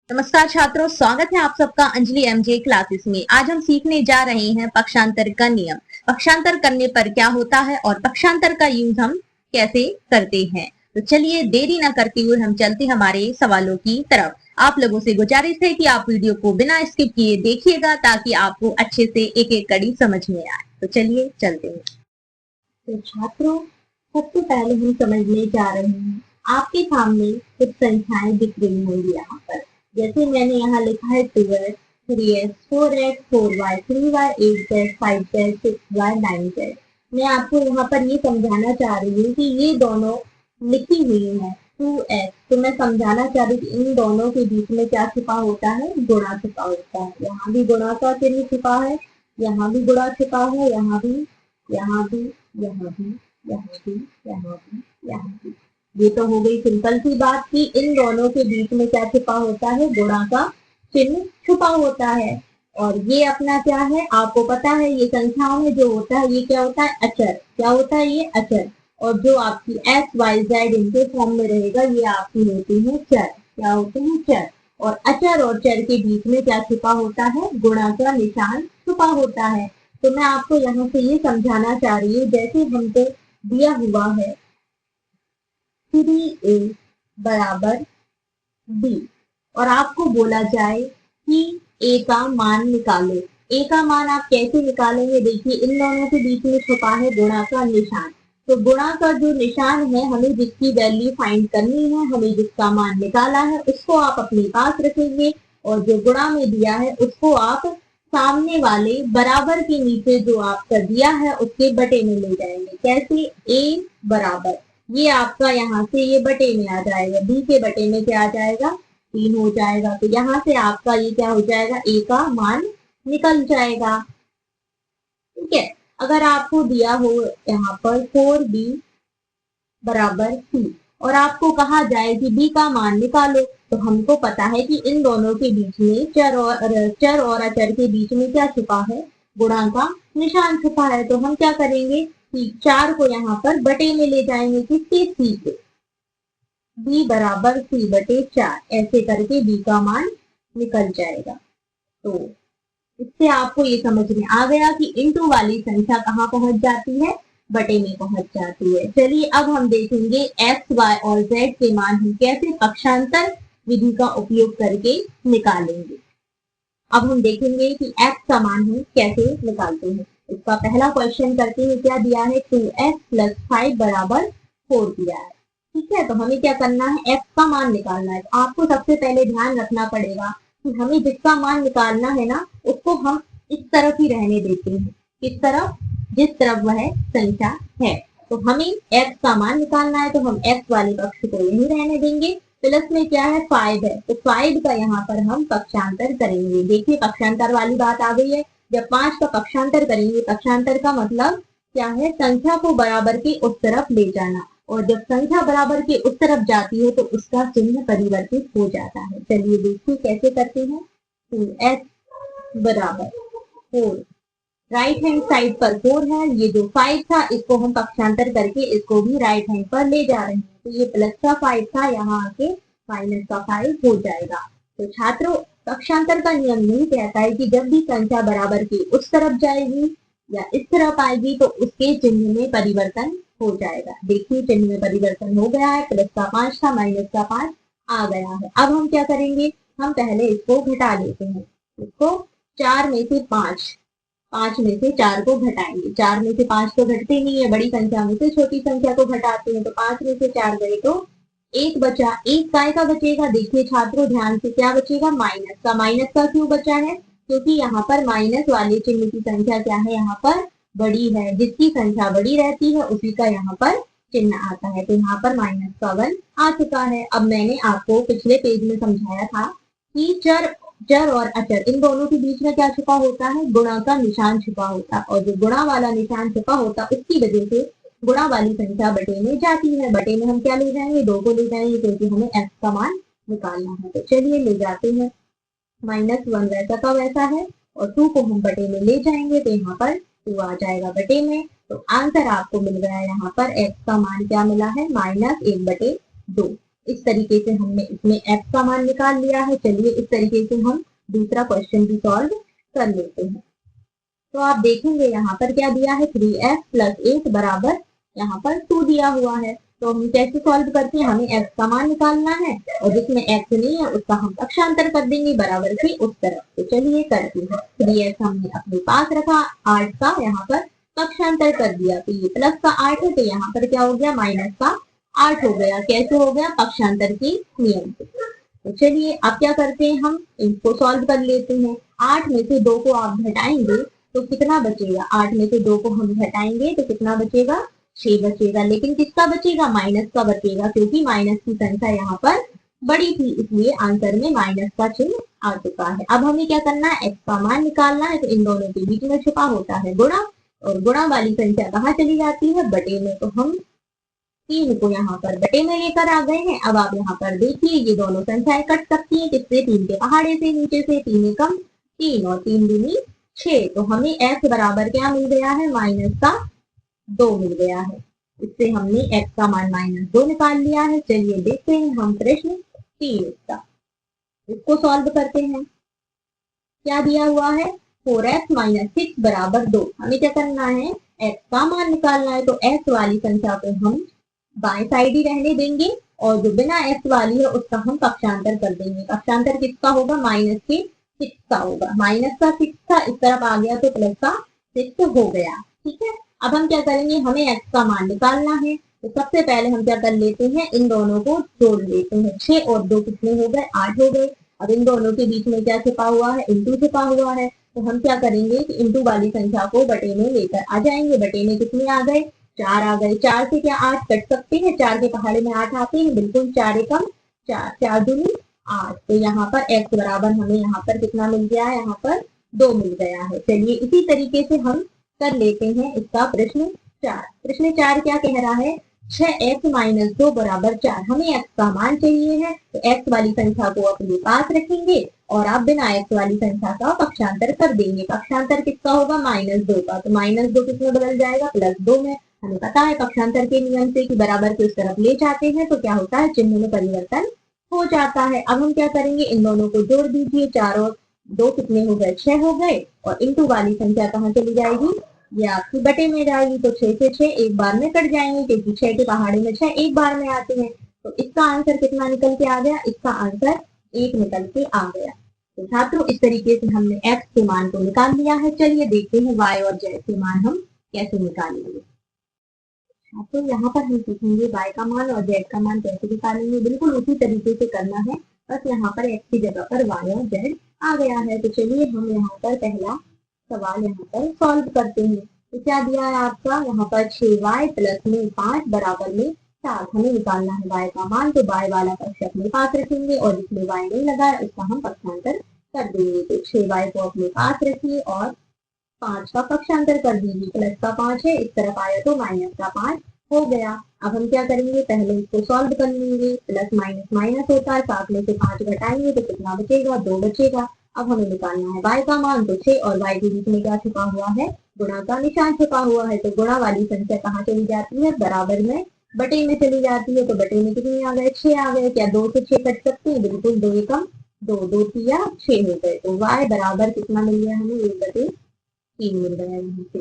नमस्कार छात्रों, स्वागत है आप सबका अंजलि एमजे क्लासेस में। आज हम सीखने जा रहे हैं पक्षांतर का नियम। पक्षांतर करने पर क्या होता है और पक्षांतर का यूज हम कैसे करते हैं। तो चलिए देरी न करते हुए हम चलते हमारे सवालों की तरफ। आप लोगों से गुजारिश है कि आप वीडियो को बिना स्किप किए देखिएगा ताकि आपको अच्छे से एक एक कड़ी समझ में आए। तो चलिए चलते हैं। तो छात्रों, सबसे पहले हम समझने जा रहे हैं, आपके सामने कुछ संख्याएं दिख रही होंगी यहाँ पर। जैसे मैंने यहाँ लिखा है 2x, 3x, 4x, 4y, 3y, 8z, 5z, 6y, 9z। मैं आपको यहाँ पर ये समझाना चाह रही हूँ कि ये दोनों लिखी हुई है 2x, तो मैं समझाना चाह रही हूँ इन दोनों के बीच में क्या छिपा होता है, गुणा छिपा होता है। यहाँ भी गुणा का चिन्ह छिपा है, यहाँ भी गुणा छिपा है, यहाँ भी, यहाँ भी, यहाँ भी, यहाँ भी, यहाँ भी, यहाँ भी। ये तो हो गई सिंपल सी बात कि इन दोनों के बीच में क्या छिपा होता है, गुणा का चिन्ह छुपा होता है। और ये अपना क्या है, आपको पता है ये संख्याओं में जो होता है ये क्या होता है, अचर। क्या होता है ये, अचर। और जो आपकी एक्स वाई जेड इनके फॉर्म में रहेगा ये आपकी होती है चर। क्या होते हैं, चर। और अचर और चर के बीच में क्या छिपा होता है, गुणा का निशान छुपा होता है। तो मैं आपको यहाँ से ये समझाना चाह रही हूँ, जैसे हमको दिया हुआ है 3a बराबर b और आपको बोला जाए कि a का मान निकालो। a का मान आप कैसे निकालेंगे, देखिए इन दोनों के बीच में छुपा है गुणा का निशान। तो गुणा का जो निशान है, हमें जिसकी वैल्यू फाइंड करनी है, हमें जिसका मान निकाला है, उसको आप अपने पास रखेंगे और जो गुणा में दिया है उसको आप सामने वाले बराबर के नीचे जो आपका दिया है उसके बटे में ले जाएंगे। कैसे, a बराबर, ये आपका यहाँ से ये बटे में आ जाएगा, b के बटे में क्या आ जाएगा, 3 हो जाएगा। तो यहाँ से आपका ये क्या हो जाएगा, a का मान निकल जाएगा। ठीक है। अगर आपको दिया हो यहाँ पर 4b बराबर c और आपको कहा जाए कि b का मान निकालो, तो हमको पता है कि इन दोनों के बीच में चर और अचर के बीच में क्या छुपा है, गुणा का निशान छुपा है। तो हम क्या करेंगे कि 4 को यहाँ पर बटे में ले जाएंगे, किसके, c के। b बराबर c बटे 4, ऐसे करके b का मान निकल जाएगा। तो इससे आपको ये समझ में आ गया कि इंटू वाली संख्या कहाँ पहुंच जाती है, बटे में पहुंच जाती है। चलिए अब हम देखेंगे x, y और z के मान हम कैसे पक्षांतर विधि का उपयोग करके निकालेंगे। अब हम देखेंगे कि x का मान हम कैसे निकालते हैं। इसका पहला क्वेश्चन करते हैं, क्या दिया है, 2x प्लस 5 बराबर 4 दिया है। ठीक है, तो हमें क्या करना है, x का मान निकालना है। तो आपको सबसे पहले ध्यान रखना पड़ेगा कि हमें जिसका मान निकालना है ना, उसको हम इस तरफ ही रहने देते हैं। किस तरफ, जिस तरफ वह संख्या है। तो हमें x का मान निकालना है, तो हम x वाले पक्ष को यही रहने देंगे। प्लस में क्या है, 5 है, तो 5 का यहाँ पर हम पक्षांतर करेंगे। देखिए पक्षांतर वाली बात आ गई है। जब 5 का पक्षांतर करेंगे, पक्षांतर का मतलब क्या है, संख्या को बराबर के उस तरफ ले जाना। और जब संख्या बराबर के उस तरफ जाती है तो उसका चिन्ह परिवर्तित हो जाता है। चलिए देखिए कैसे करते हैं। 2x बराबर 4, राइट हैंड साइड पर 4 है, ये जो 5 था इसको हम पक्षांतर करके इसको भी राइट हैंड पर ले जा रहे हैं। तो ये प्लस का 5 था, यहाँ आके माइनस का 5 हो जाएगा। तो छात्रों, पक्षांतर का नियम यही कहता है कि जब भी संख्या बराबर की उस तरफ जाएगी या इस तरफ आएगी तो उसके चिन्ह में परिवर्तन हो जाएगा। देखिए चिन्ह में परिवर्तन हो गया है, प्लस का 5 था, माइनस का 5 आ गया है। अब हम क्या करेंगे, हम पहले इसको घटा लेते हैं। इसको 4 में से 5 में से 4 को घटाएंगे। 4 में से 5 तो घटते नहीं है, बड़ी संख्या में से छोटी संख्या को घटाते हैं। तो 5 में से 4 गए तो 1 बचा। 1 काय का बचेगा, देखिए छात्रों ध्यान से, क्या बचेगा, माइनस का। माइनस का क्यों बचा है, क्योंकि यहाँ पर माइनस वाले चिन्ह की संख्या क्या है, यहाँ पर बड़ी है। जिसकी संख्या बड़ी रहती है उसी का यहाँ पर चिन्ह आता है। तो यहाँ पर माइनस का 1 आ चुका है। अब मैंने आपको पिछले पेज में समझाया था कि चर और अचर इन दोनों के बीच में क्या छुपा होता है, गुणा का निशान छुपा होता है। और जो गुणा वाला निशान छुपा होता है उसकी वजह से गुणा वाली संख्या बटे में जाती है। बटे में हम क्या ले जाएंगे, 2 को ले जाएंगे, क्योंकि हमें x का मान निकालना है। तो चलिए ले जाते हैं। -1 वैसा का वैसा है और 2 को हम बटे में ले जाएंगे तो यहाँ पर 2 आ जाएगा बटे में। तो आंसर आपको मिल गया यहाँ पर x का मान क्या मिला है, -1/2। इस तरीके से हमने इसमें x का मान निकाल लिया है। चलिए इस तरीके से हम दूसरा क्वेश्चन भी सॉल्व कर लेते हैं। तो आप देखेंगे यहाँ पर क्या दिया है, 3x प्लस 8 बराबर यहाँ पर 2 दिया हुआ है। तो हम कैसे सॉल्व करते हैं, हमें x का मान निकालना है और जिसमें x नहीं है उसका हम पक्षांतर कर देंगे बराबर के उस तरफ। तो चलिए करते हैं। 3x हमने अपने पास रखा, 8 का यहाँ पर पक्षांतर कर दिया, तो ये प्लस का 8 है, तो यहाँ पर क्या हो गया, माइनस का 8 हो गया। कैसे हो गया, पक्षांतर की नियम से। तो चलिए अब क्या करते हैं, हम इनको सॉल्व कर लेते हैं। 8 में से 2 को आप घटाएंगे तो कितना बचेगा, 8 में से 2 को हम घटाएंगे तो कितना बचेगा, 6 बचेगा। लेकिन किसका बचेगा, माइनस का बचेगा, क्योंकि माइनस की संख्या यहाँ पर बड़ी थी, इसलिए आंसर में माइनस का चिन्ह आ चुका है। अब हमें क्या करना है, x का मान निकालना है। तो इन दोनों के बीच में छुपा होता है गुणा, और गुणा वाली संख्या कहाँ चली जाती है, बटे में। तो हम 3 को यहाँ पर बटे में लेकर आ गए हैं। अब आप यहाँ पर देखिए ये दोनों संख्याएं कट सकती हैं, किससे, 3 के पहाड़े से, नीचे से 3 एकम 3 और 3 दूनी 6। तो हमें x बराबर क्या मिल गया है, माइनस का 2 मिल गया है। इससे हमने x का मान -2 निकाल लिया है। चलिए देखते हैं हम प्रश्न 3 इसका, इसको सॉल्व करते हैं। क्या दिया हुआ है, 4x - 6 बराबर 2। हमें क्या करना है, x का मान निकालना है। तो x वाली संख्या को हम बाएं साइड ही रहने देंगे और जो बिना x वाली है उसका हम पक्षांतर कर देंगे। पक्षांतर किसका होगा, माइनस के 6 का होगा। माइनस का 6 था, इस तरफ आ गया तो प्लस का 6 हो गया। ठीक है, अब हम क्या करेंगे, हमें x का मान निकालना है। तो सबसे पहले हम क्या कर लेते हैं, इन दोनों को जोड़ लेते हैं। 6 और 2 कितने हो गए, 8 हो गए। अब इन दोनों के बीच में क्या छिपा हुआ है, इंटू छिपा हुआ है। तो हम क्या करेंगे कि इंटू वाली संख्या को बटे में लेकर आ जाएंगे। बटे में कितने आ गए, 4 आ गए। 4 से क्या 8 कट सकते हैं, 4 के पहाड़े में 8 आते हैं, बिल्कुल 4 एकम 4, 4 दूनी 8। तो यहाँ पर x बराबर हमें यहाँ पर कितना मिल गया है, यहाँ पर 2 मिल गया है। चलिए इसी तरीके से हम कर लेते हैं इसका प्रश्न 4। प्रश्न 4 क्या कह रहा है, 6x - 2 बराबर 4। हमें x का मान चाहिए है, तो x वाली संख्या को अपने पास रखेंगे और आप बिना x वाली संख्या का पक्षांतर कर देंगे। पक्षांतर किसका होगा, -2 का। तो -2 किसमें बदल जाएगा, +2 में। हमें पता है पक्षांतर के नियम से कि बराबर को इस तरफ ले जाते हैं तो क्या होता है, चिन्ह में परिवर्तन हो जाता है। अब हम क्या करेंगे, इन दोनों को जोड़ दीजिए। 4 और 2 कितने हो गए, 6 हो गए। और इंटू वाली संख्या कहाँ चली जाएगी, ये आपकी बटे में जाएगी। तो 6 से 6 एक बार में कट जाएंगे, क्योंकि 6 के पहाड़े में 6 एक बार में आते हैं। तो इसका आंसर कितना निकल के आ गया, इसका आंसर 1 निकल के आ गया। तो छात्रों इस तरीके से हमने x के मान को निकाल लिया है। चलिए देखते हैं y और z के मान हम कैसे निकालेंगे। तो यहाँ पर हम सीखेंगे y का मान और z का मान कैसे निकालेंगे। बिल्कुल उसी तरीके से करना है, बस यहाँ पर x की जगह पर y और z आ गया है। तो चलिए हम यहाँ पर पहला सवाल यहाँ पर सॉल्व करते हैं। तो क्या दिया है आपका, यहाँ पर 6y प्लस में 5 बराबर में 7। हमें निकालना है y का मान। तो y वाला पक्ष अपने पास रखेंगे और जिसमें y नहीं लगा है उसका हम पक्षांतर कर देंगे। तो 6y को अपने पास रखिए और 5 का पक्षांतर कर दीजिए। प्लस का 5 है, इस तरफ आया तो माइनस का 5 हो गया। अब हम क्या करेंगे, पहले इसको सॉल्व कर लेंगे। प्लस माइनस माइनस होता है, 7 में से 5 घटाएंगे तो कितना बचेगा, 2 बचेगा। अब हमें निकालना है y का मान। तो 6 और y के बीच में क्या छुपा हुआ है, गुणा का निशान छुपा हुआ है। तो गुणा वाली संख्या कहाँ चली जाती है, बराबर में बटे में चली जाती है। तो बटे में कितने आ गए, 6 आ गए। क्या 2 से 6 कट सकते हैं, बिल्कुल 2 एकम 2, 2 तिया 6 हो गए। तो y बराबर कितना मिल गया हमें, 1/3 मिल गया यहाँ से।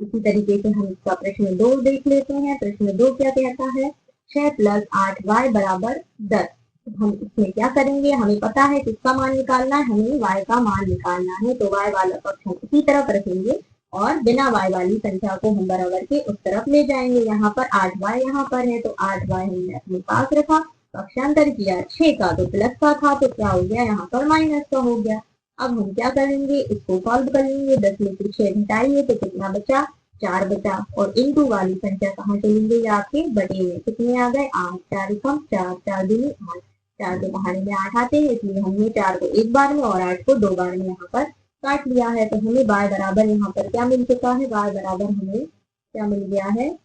इसी तरीके से हम इसका प्रश्न 2 देख लेते हैं। प्रश्न 2 क्या कहता है, 6 + 8y बराबर 10। तो हम इसमें क्या करेंगे, हमें पता है किसका मान निकालना है, हमें y का मान निकालना है। तो y वाला पक्ष हम इसी तरफ रखेंगे और बिना y वाली संख्या को हम बराबर के उस तरफ ले जाएंगे। यहाँ पर 8y यहाँ पर है, तो 8y हमने अपने पास रखा, पक्षांतर किया 6 का, तो प्लस का था तो क्या हो गया, यहाँ पर माइनस का हो गया। अब हम क्या करेंगे, इसको सॉल्व कर लेंगे। 10 में से 6 घटाइए तो कितना बचा, 4 बचा। और इंटू वाली संख्या कहाँ चली गई, आपके बटे में कितने आ गए, 8, 4 एकम 4, 4 दूनी 8। 4 के पहाड़े में 8 आते हैं, इसलिए हमने 4 को एक बार में और 8 को 2 बार में यहाँ पर काट लिया है। तो हमें y बराबर यहाँ पर क्या मिल चुका है, y बराबर हमें क्या मिल गया है,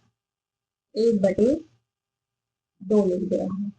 1/2 मिल गया है।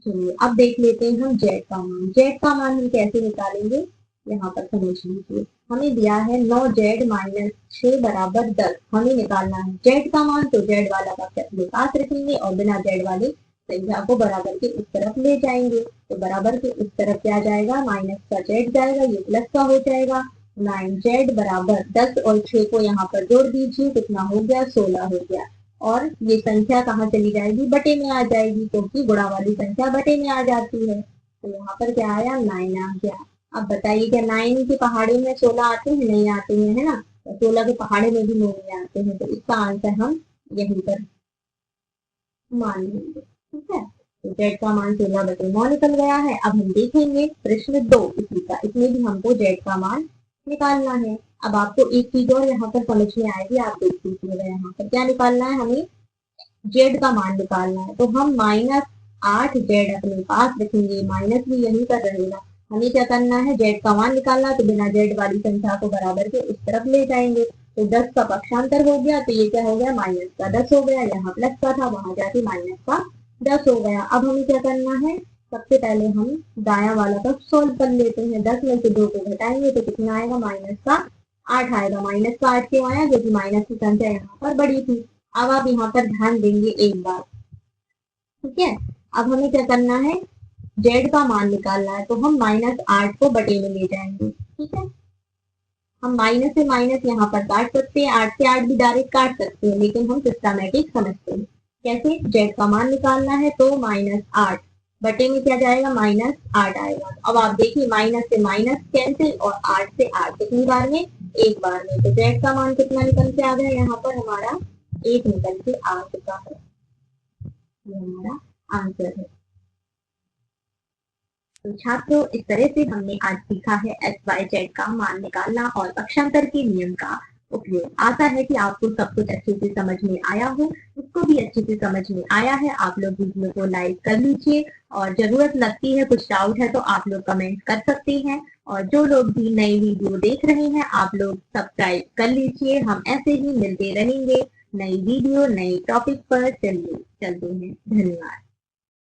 चलिए अब देख लेते हैं हम z का मान। z का मान हम कैसे निकालेंगे, यहाँ पर समझ लीजिए। हमें दिया है 9z माइनस 6 बराबर 10। हमें निकालना है z का मान, तो z वाला पक्ष अपने पास रखेंगे और बिना z वाली संख्या को बराबर के उस तरफ ले जाएंगे। तो बराबर के उस तरफ क्या जाएगा, माइनस का z जाएगा, ये प्लस का हो जाएगा। 9z बराबर 10 और 6 को यहाँ पर जोड़ दीजिए, कितना हो गया, 16 हो गया। और ये संख्या कहाँ चली जाएगी, बटे में आ जाएगी, क्योंकि गुणा वाली संख्या बटे में आ जाती है। तो यहाँ पर क्या आया, 9 आ गया। अब बताइए क्या 9 के पहाड़े में 16 आते हैं, नहीं आते हैं, है ना। तो 16 के पहाड़े में भी नहीं आते हैं, तो इसका आंसर हम यहीं पर मान लेंगे। ठीक है, तो जेड का मान 16/9 निकल गया है। अब हम देखेंगे प्रश्न 2 इसी का, इसमें भी हमको जेड का मान निकालना है। अब आपको एक चीज और यहाँ पर समझ में आएगी, आप देख लीजिएगा यहाँ पर क्या निकालना है, हमें जेड का मान निकालना है। तो हम -8z अपने पास रखेंगे, माइनस भी यहीं पर रहेगा। हमें क्या करना है, जेड का मान निकालना है, तो बिना जेड वाली संख्या को बराबर के उस तरफ ले जाएंगे। तो 10 का पक्षांतर हो गया, तो ये क्या हो गया, माइनस का 10 हो गया। यहाँ प्लस का था, वहां जाके माइनस का 10 हो गया। अब हमें क्या करना है, सबसे पहले हम दाया वाला पक्ष सोल्व कर लेते हैं। 10 में से 2 को घटाएंगे तो कितना आएगा, माइनस का 8 आएगा। माइनस का 8 क्यों आया, क्योंकि माइनस की संख्या यहाँ पर बड़ी थी। अब आप यहाँ पर ध्यान देंगे एक बात, ठीक है। अब हमें क्या करना है, जेड का मान निकालना है, तो हम -8 को बटे में ले जाएंगे। ठीक है, हम माइनस से माइनस यहाँ पर काट सकते हैं, 8 से 8 भी डायरेक्ट काट सकते हैं, लेकिन हम सिस्टमैटिक समझते हैं। कैसे, जेड का मान निकालना है, तो -8 बटे में क्या जाएगा, -8 आएगा। अब आप देखिए, माइनस से माइनस कैंसिल और 8 से 8 कितनी बार में, एक बार में। तो जेड का मान कितना निकल के आ गया, यहाँ पर हमारा 1 निकल के आ चुका है। ये हमारा आंसर है। तो छात्रों, इस तरह से हमने आज सीखा है XYZ का मान निकालना और पक्षांतर के नियम का उपयोग। आशा है कि आपको सब कुछ अच्छे से समझ में आया हो। इसको भी अच्छे से समझ में आया है, आप लोग वीडियो को लाइक कर लीजिए, और जरूरत लगती है, कुछ डाउट है तो आप लोग कमेंट कर सकते हैं। और जो लोग भी नई वीडियो देख रहे हैं, आप लोग सब्सक्राइब कर लीजिए। हम ऐसे ही मिलते रहेंगे नई वीडियो नई टॉपिक पर। चलिए चलते हैं, धन्यवाद।